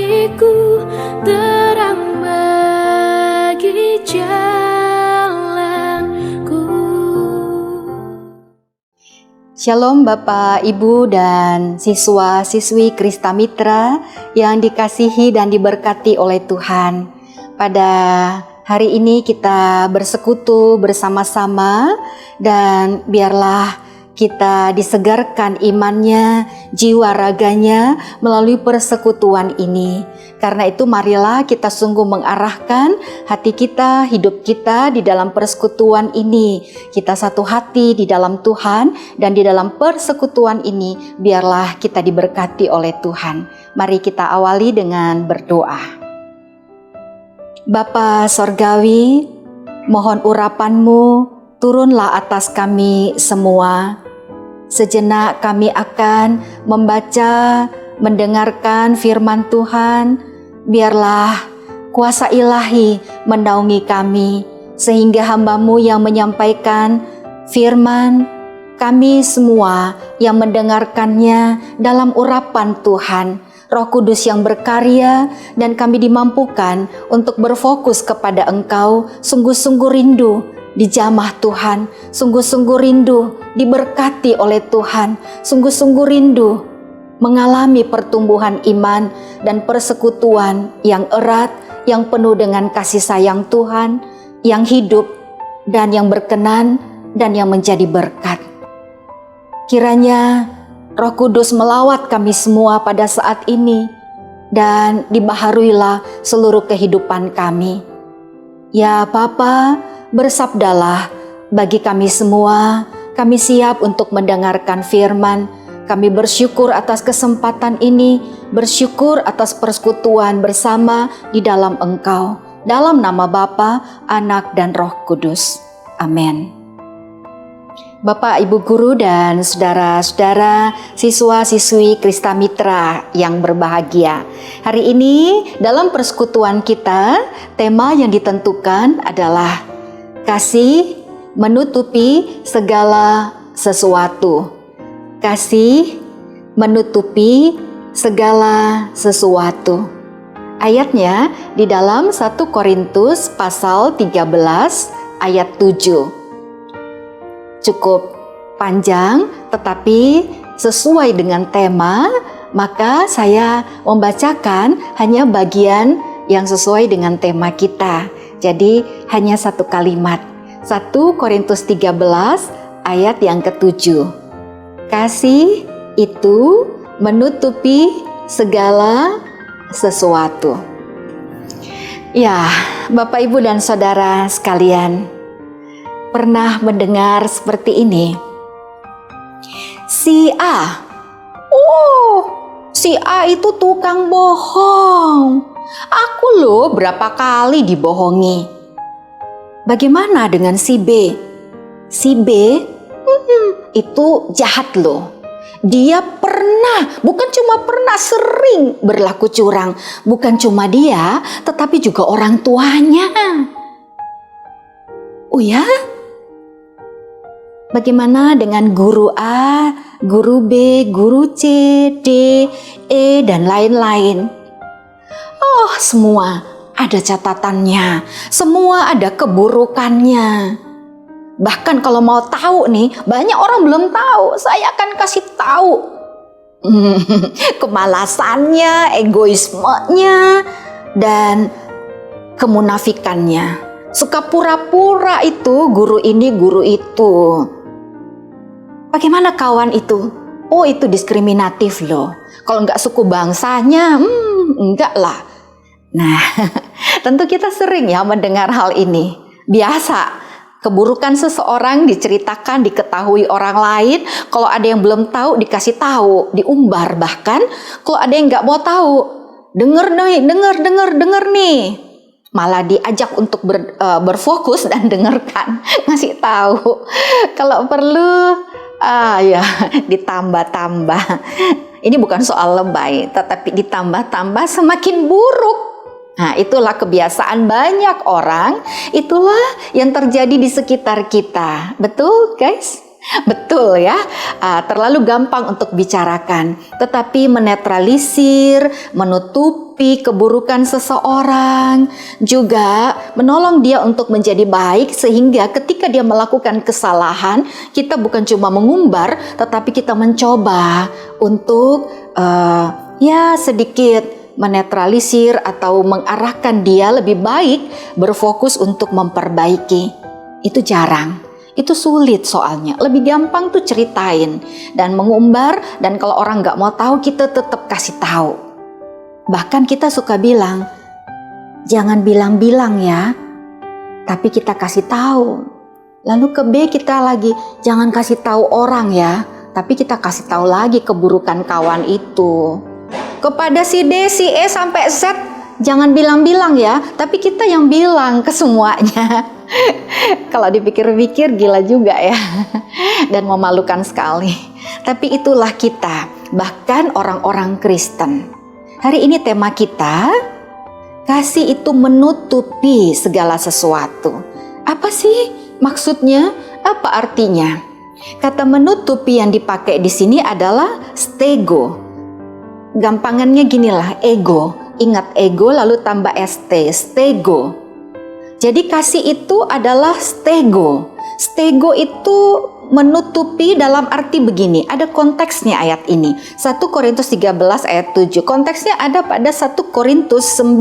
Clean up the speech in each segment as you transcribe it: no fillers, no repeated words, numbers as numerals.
bagiku, terang bagi jalanku. Shalom Bapak, Ibu, dan siswa-siswi Krista Mitra yang dikasihi dan diberkati oleh Tuhan. Pada hari ini kita bersekutu bersama-sama dan biarlah kita disegarkan imannya, jiwa raganya melalui persekutuan ini. Karena itu marilah kita sungguh mengarahkan hati kita, hidup kita di dalam persekutuan ini. Kita satu hati di dalam Tuhan dan di dalam persekutuan ini biarlah kita diberkati oleh Tuhan. Mari kita awali dengan berdoa. Bapa Sorgawi, mohon urapan-Mu turunlah atas kami semua. Sejenak kami akan membaca, mendengarkan firman Tuhan. Biarlah kuasa ilahi menaungi kami, sehingga hamba-Mu yang menyampaikan firman, kami semua yang mendengarkannya dalam urapan Tuhan, Roh Kudus yang berkarya, dan kami dimampukan untuk berfokus kepada Engkau, sungguh-sungguh rindu dijamah Tuhan, sungguh-sungguh rindu diberkati oleh Tuhan, sungguh-sungguh rindu mengalami pertumbuhan iman dan persekutuan yang erat, yang penuh dengan kasih sayang Tuhan, yang hidup dan yang berkenan dan yang menjadi berkat. Kiranya Roh Kudus melawat kami semua pada saat ini dan dibaharuilah seluruh kehidupan kami. Ya Bapa, bersabdalah bagi kami semua. Kami siap untuk mendengarkan firman. Kami bersyukur atas kesempatan ini, bersyukur atas persekutuan bersama di dalam Engkau. Dalam nama Bapa, Anak, dan Roh Kudus. Amin. Bapak, Ibu Guru, dan saudara-saudara siswa-siswi Krista Mitra yang berbahagia. Hari ini dalam persekutuan kita, tema yang ditentukan adalah kasih menutupi segala sesuatu. Kasih menutupi segala sesuatu. Ayatnya di dalam 1 Korintus pasal 13 ayat 7. Cukup panjang tetapi sesuai dengan tema, maka saya membacakan hanya bagian yang sesuai dengan tema kita. Jadi hanya satu kalimat. 1 Korintus 13 ayat yang ke-7. Kasih itu menutupi segala sesuatu. Ya, Bapak, Ibu, dan saudara sekalian, pernah mendengar seperti ini? Si A, si A itu tukang bohong. Aku loh berapa kali dibohongi. Bagaimana dengan si B? Si B itu jahat loh. Dia pernah, bukan cuma pernah, sering berlaku curang. Bukan cuma dia, tetapi juga orang tuanya. Oh ya? Bagaimana dengan guru A, guru B, guru C, D, E, dan lain-lain? Oh, semua ada catatannya, semua ada keburukannya. Bahkan kalau mau tahu nih, banyak orang belum tahu, saya akan kasih tahu. Kemalasannya, egoismenya, dan kemunafikannya. Suka pura-pura itu, guru ini, guru itu. Bagaimana kawan itu? Oh, itu diskriminatif loh. Kalau enggak suku bangsanya, enggak lah. Nah, tentu kita sering ya mendengar hal ini. Biasa, keburukan seseorang diceritakan, diketahui orang lain. Kalau ada yang belum tahu, dikasih tahu, diumbar. Bahkan, kalau ada yang enggak mau tahu, denger nih. Malah diajak untuk berfokus dan dengarkan, ngasih tahu. Kalau perlu, ya ditambah-tambah. Ini bukan soal lebay, tetapi ditambah-tambah semakin buruk. Nah, itulah kebiasaan banyak orang, itulah yang terjadi di sekitar kita. Betul, guys? Betul ya, terlalu gampang untuk bicarakan, tetapi menetralisir, menutupi keburukan seseorang, juga menolong dia untuk menjadi baik sehingga ketika dia melakukan kesalahan, kita bukan cuma mengumbar, tetapi kita mencoba untuk ya sedikit menetralisir atau mengarahkan dia lebih baik berfokus untuk memperbaiki. Itu jarang. Itu sulit soalnya, lebih gampang tuh ceritain dan mengumbar, dan kalau orang nggak mau tahu kita tetap kasih tahu. Bahkan kita suka bilang, jangan bilang-bilang ya, tapi kita kasih tahu. Lalu ke B kita lagi, jangan kasih tahu orang ya, tapi kita kasih tahu lagi keburukan kawan itu. Kepada si D, si E sampai Z, jangan bilang-bilang ya, tapi kita yang bilang ke semuanya. Kalau dipikir-pikir gila juga ya, dan memalukan sekali. Tapi itulah kita, bahkan orang-orang Kristen. Hari ini tema kita, kasih itu menutupi segala sesuatu. Apa sih maksudnya? Apa artinya? Kata menutupi yang dipakai di sini adalah stego. Gampangannya ginilah, ego. Ingat ego lalu tambah st, stego. Jadi kasih itu adalah stego. Stego itu menutupi dalam arti begini. Ada konteksnya ayat ini. 1 Korintus 13 ayat 7. Konteksnya ada pada 1 Korintus 9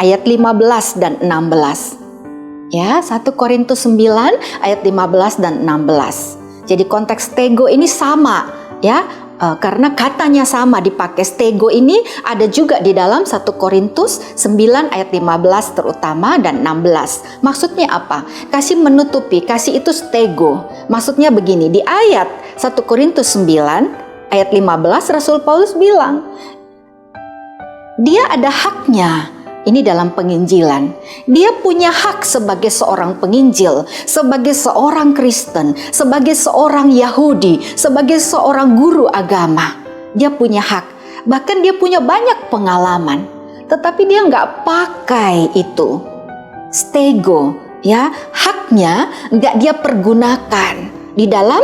ayat 15 dan 16. Ya, 1 Korintus 9 ayat 15 dan 16. Jadi konteks stego ini sama ya. Karena katanya sama dipakai, stego ini ada juga di dalam 1 Korintus 9 ayat 15 terutama dan 16. Maksudnya apa? Kasih menutupi, kasih itu stego. Maksudnya begini, di ayat 1 Korintus 9 ayat 15 Rasul Paulus bilang, dia ada haknya. Ini dalam penginjilan. Dia punya hak sebagai seorang penginjil, sebagai seorang Kristen, sebagai seorang Yahudi, sebagai seorang guru agama. Dia punya hak. Bahkan dia punya banyak pengalaman. Tetapi dia nggak pakai itu. Stego, ya, haknya nggak dia pergunakan di dalam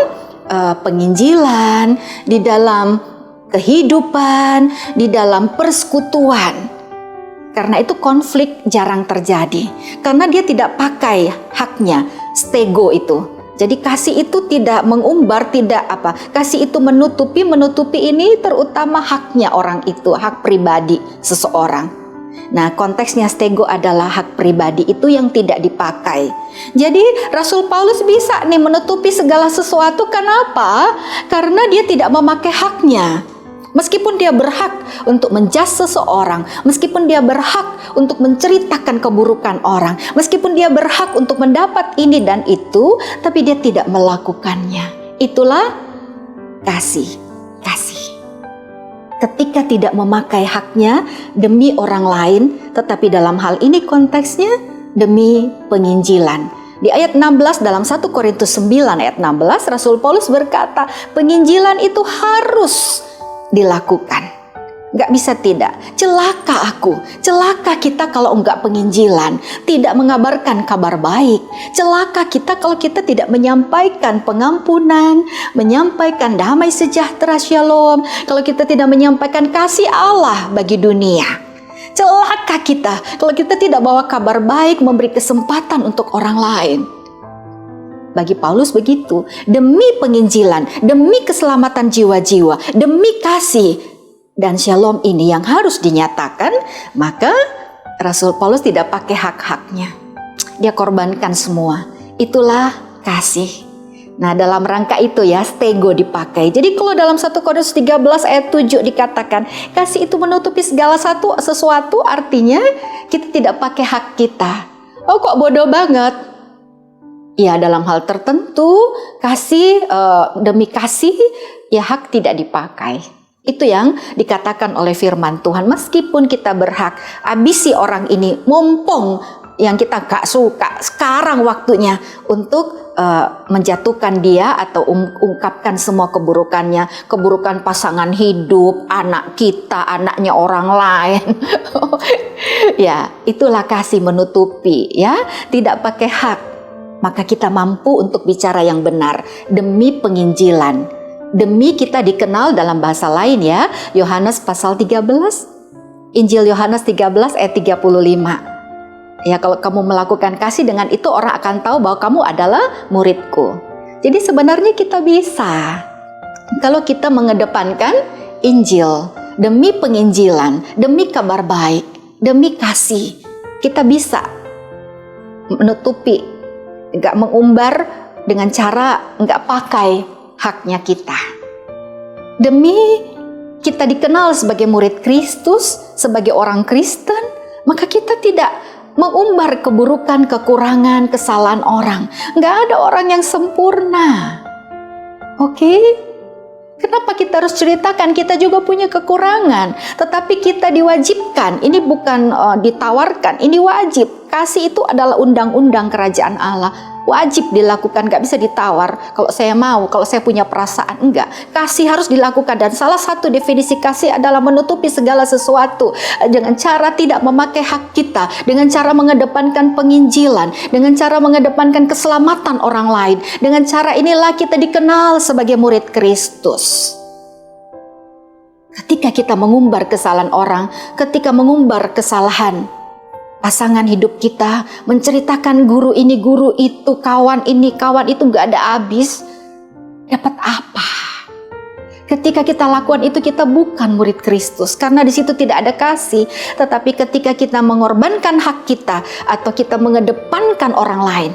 penginjilan, di dalam kehidupan, di dalam persekutuan. Karena itu konflik jarang terjadi. Karena dia tidak pakai haknya, stego itu. Jadi kasih itu tidak mengumbar, tidak apa. Kasih itu menutupi ini terutama haknya orang itu, hak pribadi seseorang. Nah, konteksnya stego adalah hak pribadi itu yang tidak dipakai. Jadi Rasul Paulus bisa nih menutupi segala sesuatu. Kenapa? Karena dia tidak memakai haknya. Meskipun dia berhak untuk menjas seseorang, meskipun dia berhak untuk menceritakan keburukan orang, meskipun dia berhak untuk mendapat ini dan itu, tapi dia tidak melakukannya. Itulah kasih. Ketika tidak memakai haknya demi orang lain, tetapi dalam hal ini konteksnya demi penginjilan. Di ayat 16 dalam 1 Korintus 9 ayat 16, Rasul Paulus berkata, penginjilan itu harus dilakukan. Gak bisa tidak. Celaka aku, celaka kita kalau enggak penginjilan, tidak mengabarkan kabar baik. Celaka kita kalau kita tidak menyampaikan pengampunan, menyampaikan damai sejahtera shalom, kalau kita tidak menyampaikan kasih Allah bagi dunia. Celaka kita kalau kita tidak bawa kabar baik, memberi kesempatan untuk orang lain. Bagi Paulus begitu, demi penginjilan, demi keselamatan jiwa-jiwa, demi kasih dan shalom ini yang harus dinyatakan, maka Rasul Paulus tidak pakai hak-haknya. Dia korbankan semua. Itulah kasih. Nah, dalam rangka itu ya, stego dipakai. Jadi kalau dalam 1 Korintus 13 ayat 7 dikatakan, kasih itu menutupi segala sesuatu, artinya kita tidak pakai hak kita. Oh, kok bodoh banget? Ya, dalam hal tertentu kasih demi kasih ya hak tidak dipakai. Itu yang dikatakan oleh firman Tuhan. Meskipun kita berhak habisi orang ini, mumpung yang kita gak suka, sekarang waktunya untuk menjatuhkan dia atau ungkapkan semua keburukannya, keburukan pasangan hidup, anak kita, anaknya orang lain. Ya, itulah kasih menutupi ya, tidak pakai hak. maka kita mampu untuk bicara yang benar demi penginjilan. Demi kita dikenal dalam bahasa lain ya, Yohanes pasal 13. Injil Yohanes 13 ayat 35. Ya, kalau kamu melakukan kasih, dengan itu orang akan tahu bahwa kamu adalah muridku. Jadi sebenarnya kita bisa. Kalau kita mengedepankan Injil, demi penginjilan, demi kabar baik, demi kasih, kita bisa menutupi, nggak mengumbar dengan cara nggak pakai haknya kita. Demi kita dikenal sebagai murid Kristus, sebagai orang Kristen, maka kita tidak mengumbar keburukan, kekurangan, kesalahan orang. Nggak ada orang yang sempurna. Oke? Kenapa kita harus ceritakan? Kita juga punya kekurangan. Tetapi kita diwajibkan. Ini bukan ditawarkan, ini wajib. Kasih itu adalah undang-undang kerajaan Allah. Wajib dilakukan, gak bisa ditawar. Kalau saya mau, kalau saya punya perasaan, enggak. Kasih harus dilakukan, dan salah satu definisi kasih adalah menutupi segala sesuatu dengan cara tidak memakai hak kita, dengan cara mengedepankan penginjilan, dengan cara mengedepankan keselamatan orang lain. Dengan cara inilah kita dikenal sebagai murid Kristus. Ketika kita mengumbar kesalahan orang, ketika mengumbar kesalahan pasangan hidup kita, menceritakan guru ini, guru itu, kawan ini, kawan itu, gak ada habis. Dapat apa? Ketika kita lakukan itu, kita bukan murid Kristus, karena di situ tidak ada kasih. Tetapi ketika kita mengorbankan hak kita, atau kita mengedepankan orang lain,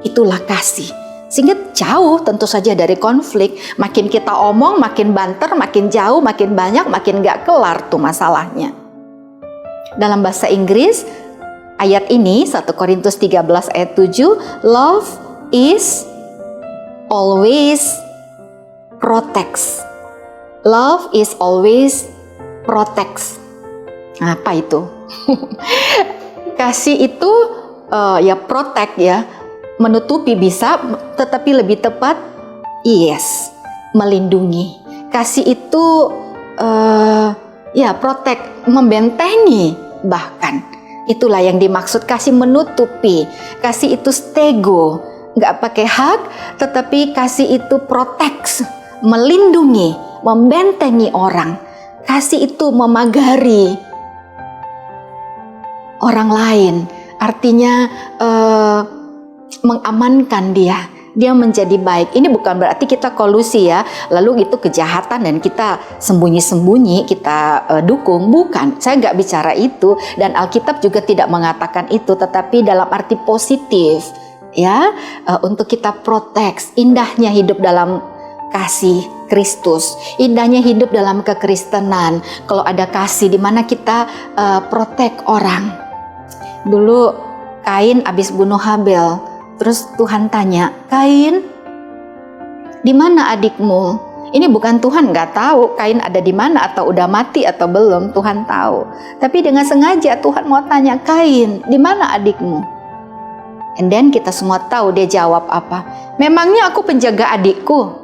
itulah kasih. Sehingga jauh tentu saja dari konflik. Makin kita omong, makin banter, makin jauh, makin banyak, makin gak kelar tuh masalahnya. Dalam bahasa Inggris, ayat ini 1 Korintus 13 ayat 7, love is always protects. Love is always protects. Apa itu? Kasih itu ya protect ya, menutupi bisa, tetapi lebih tepat yes, melindungi. Kasih itu ya protect, membentengi bahkan. Itulah yang dimaksud kasih menutupi. Kasih itu stego, nggak pakai hak, tetapi kasih itu protect, melindungi, membentengi orang. Kasih itu memagari orang lain, artinya mengamankan dia menjadi baik. Ini bukan berarti kita kolusi ya, lalu itu kejahatan dan kita sembunyi-sembunyi, kita dukung. Bukan, saya nggak bicara itu, dan Alkitab juga tidak mengatakan itu, tetapi dalam arti positif ya, untuk kita protect. Indahnya hidup dalam kasih Kristus, indahnya hidup dalam kekristenan. Kalau ada kasih, di mana kita protect orang. Dulu Kain habis bunuh Habel. Terus Tuhan tanya, Kain, di mana adikmu? Ini bukan Tuhan nggak tahu Kain ada di mana atau udah mati atau belum, Tuhan tahu. Tapi dengan sengaja Tuhan mau tanya, Kain, di mana adikmu? And then kita semua tahu dia jawab apa? Memangnya aku penjaga adikku?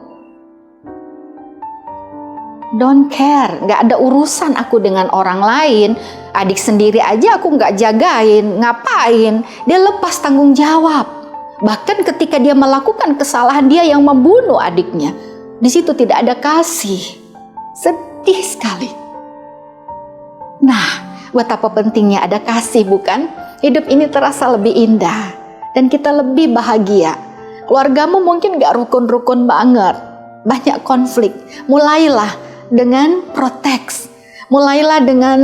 Don't care, nggak ada urusan aku dengan orang lain. Adik sendiri aja aku nggak jagain, ngapain? Dia lepas tanggung jawab. Bahkan ketika dia melakukan kesalahan, dia yang membunuh adiknya. Di situ tidak ada kasih. Sedih sekali. Nah, betapa pentingnya ada kasih, bukan? Hidup ini terasa lebih indah dan kita lebih bahagia. Keluargamu mungkin gak rukun-rukun banget, banyak konflik. Mulailah dengan protect. Mulailah dengan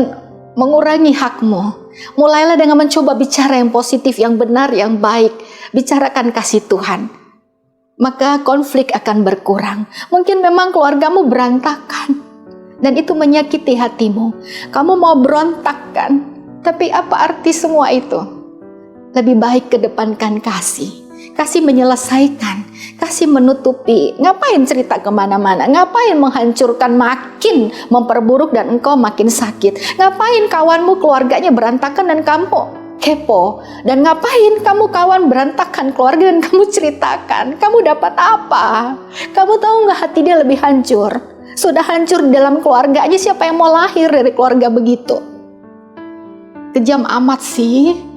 mengurangi hakmu. Mulailah dengan mencoba bicara yang positif, yang benar, yang baik. Bicarakan kasih Tuhan. Maka konflik akan berkurang. Mungkin memang keluargamu berantakan, dan itu menyakiti hatimu. Kamu mau berontak kan? Tapi apa arti semua itu? Lebih baik kedepankan kasih. Kasih menyelesaikan, kasih menutupi. Ngapain cerita kemana-mana? Ngapain menghancurkan, makin memperburuk dan engkau makin sakit? Ngapain kawanmu keluarganya berantakan dan kamu kepo? Dan ngapain kamu kawan berantakan keluarga dan kamu ceritakan? Kamu dapat apa? Kamu tahu nggak hati dia lebih hancur? Sudah hancur di dalam keluarganya, siapa yang mau lahir dari keluarga begitu? Kejam amat sih.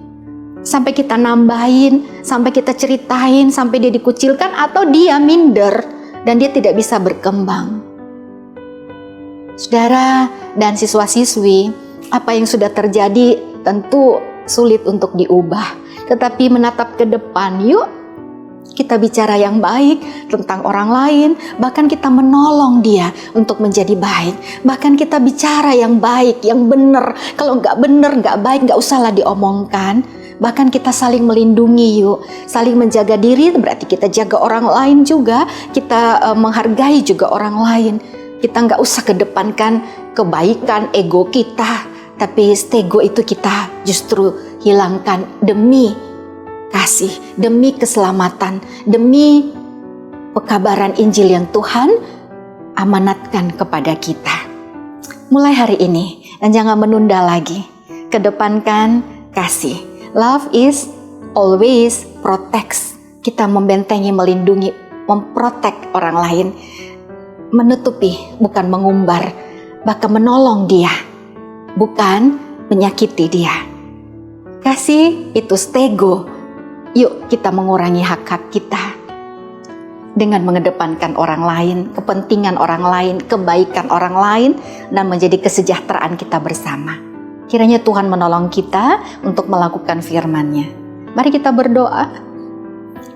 Sampai kita nambahin, sampai kita ceritain, sampai dia dikucilkan atau dia minder dan dia tidak bisa berkembang. Saudara dan siswa-siswi, apa yang sudah terjadi tentu sulit untuk diubah. Tetapi menatap ke depan, yuk kita bicara yang baik tentang orang lain, bahkan kita menolong dia untuk menjadi baik. Bahkan kita bicara yang baik, yang benar. Kalau nggak benar, nggak baik, nggak usahlah diomongkan. Bahkan kita saling melindungi yuk, saling menjaga diri, berarti kita jaga orang lain juga, kita menghargai juga orang lain. Kita nggak usah kedepankan kebaikan ego kita, tapi stego itu kita justru hilangkan demi kasih, demi keselamatan, demi pekabaran Injil yang Tuhan amanatkan kepada kita. Mulai hari ini, dan jangan menunda lagi, kedepankan kasih. Love is always protects. Kita membentengi, melindungi, memprotek orang lain. Menutupi, bukan mengumbar. Bahkan menolong dia, bukan menyakiti dia. Kasih itu stego. Yuk kita mengurangi hak-hak kita dengan mengedepankan orang lain, kepentingan orang lain, kebaikan orang lain, dan menjadi kesejahteraan kita bersama. Kiranya Tuhan menolong kita untuk melakukan firman-Nya. Mari kita berdoa.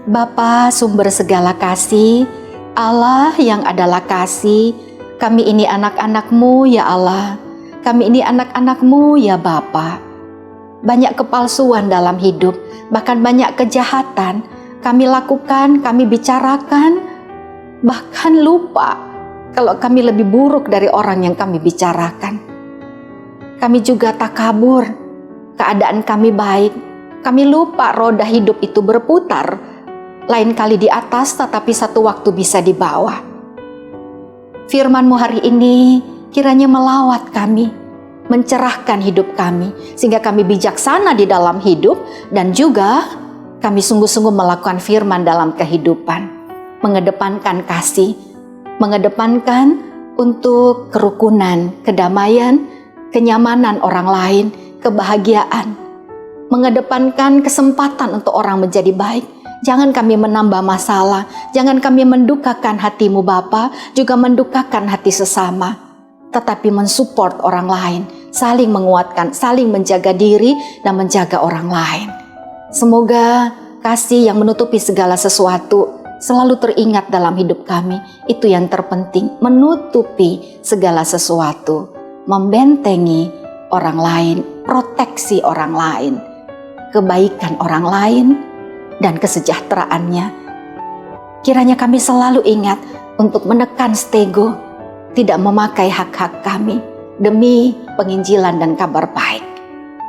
Bapa sumber segala kasih, Allah yang adalah kasih, kami ini anak-anak-Mu ya Allah. Kami ini anak-anak-Mu ya Bapa. Banyak kepalsuan dalam hidup, bahkan banyak kejahatan kami lakukan, kami bicarakan, bahkan lupa kalau kami lebih buruk dari orang yang kami bicarakan. Kami juga takabur, keadaan kami baik. Kami lupa roda hidup itu berputar, lain kali di atas tetapi satu waktu bisa di bawah. Firman-Mu hari ini kiranya melawat kami, mencerahkan hidup kami, sehingga kami bijaksana di dalam hidup dan juga kami sungguh-sungguh melakukan firman dalam kehidupan, mengedepankan kasih, mengedepankan untuk kerukunan, kedamaian, kenyamanan orang lain, kebahagiaan, mengedepankan kesempatan untuk orang menjadi baik. Jangan kami menambah masalah, jangan kami mendukakan hati-Mu Bapa, juga mendukakan hati sesama, tetapi mensupport orang lain, saling menguatkan, saling menjaga diri dan menjaga orang lain. Semoga kasih yang menutupi segala sesuatu selalu teringat dalam hidup kami. Itu yang terpenting, menutupi segala sesuatu, membentengi orang lain, proteksi orang lain, kebaikan orang lain, dan kesejahteraannya. Kiranya kami selalu ingat untuk menekan stego, tidak memakai hak-hak kami demi penginjilan dan kabar baik.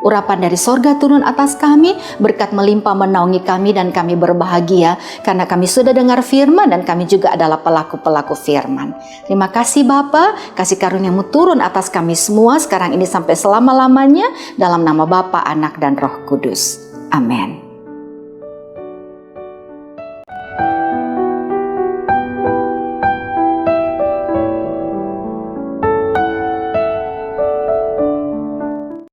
Urapan dari sorga turun atas kami, berkat melimpah menaungi kami dan kami berbahagia karena kami sudah dengar firman dan kami juga adalah pelaku-pelaku firman. Terima kasih Bapa, kasih karunia-Mu turun atas kami semua sekarang ini sampai selama-lamanya, dalam nama Bapa, Anak, dan Roh Kudus. Amin.